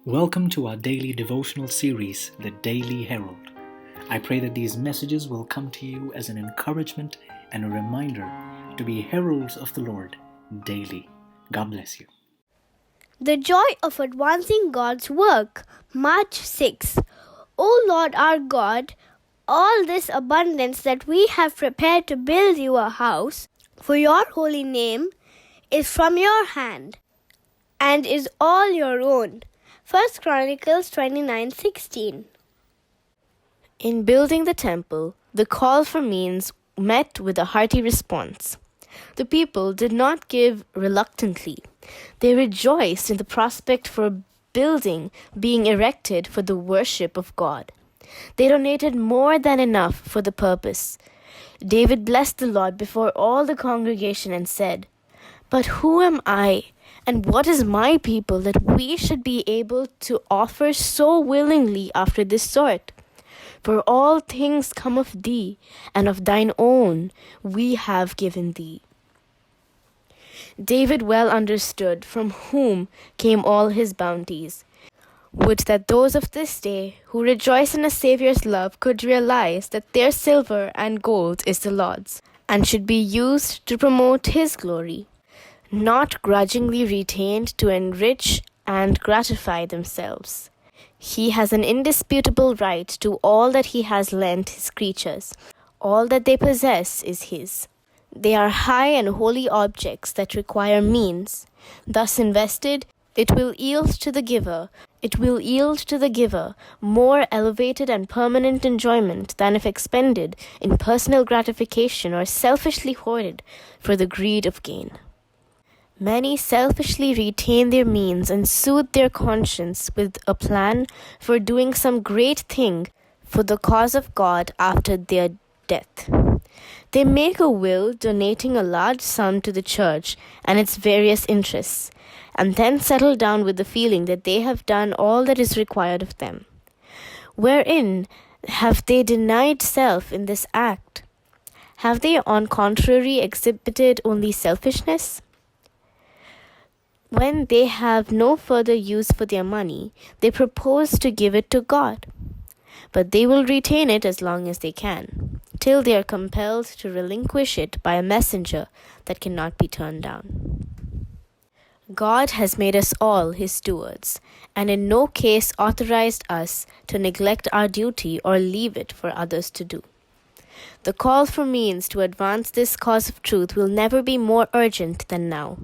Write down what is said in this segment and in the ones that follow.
Welcome to our daily devotional series, The Daily Herald. I pray that these messages will come to you as an encouragement and a reminder to be heralds of the Lord daily. God bless you. The joy of advancing God's work. March 6. O Lord our God, all this abundance that we have prepared to build you a house for your holy name is from your hand and is all your own. 1 Chronicles 29:16. In building the temple, the call for means met with a hearty response. The people did not give reluctantly. They rejoiced in the prospect for a building being erected for the worship of God. They donated more than enough for the purpose. David blessed the Lord before all the congregation and said, "But who am I, and what is my people that we should be able to offer so willingly after this sort? For all things come of thee, and of thine own we have given thee." David well understood from whom came all his bounties. Would that those of this day who rejoice in a Saviour's love could realize that their silver and gold is the Lord's, and should be used to promote His glory, not grudgingly retained to enrich and gratify themselves. He has an indisputable right to all that He has lent His creatures. All that they possess is His. They are high and holy objects that require means. Thus invested, it will yield to the giver more elevated and permanent enjoyment than if expended in personal gratification or selfishly hoarded for the greed of gain. Many selfishly retain their means and soothe their conscience with a plan for doing some great thing for the cause of God after their death. They make a will donating a large sum to the church and its various interests, and then settle down with the feeling that they have done all that is required of them. Wherein have they denied self in this act? Have they, on contrary, exhibited only selfishness? When they have no further use for their money, they propose to give it to God. But they will retain it as long as they can, till they are compelled to relinquish it by a messenger that cannot be turned down. God has made us all His stewards, and in no case authorized us to neglect our duty or leave it for others to do. The call for means to advance this cause of truth will never be more urgent than now.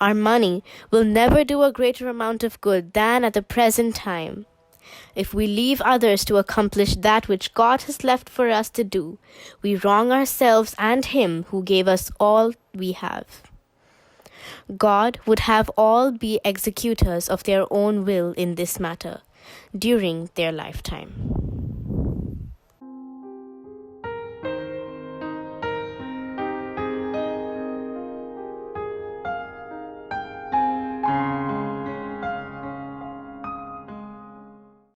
Our money will never do a greater amount of good than at the present time. If we leave others to accomplish that which God has left for us to do, we wrong ourselves and Him who gave us all we have. God would have all be executors of their own will in this matter during their lifetime.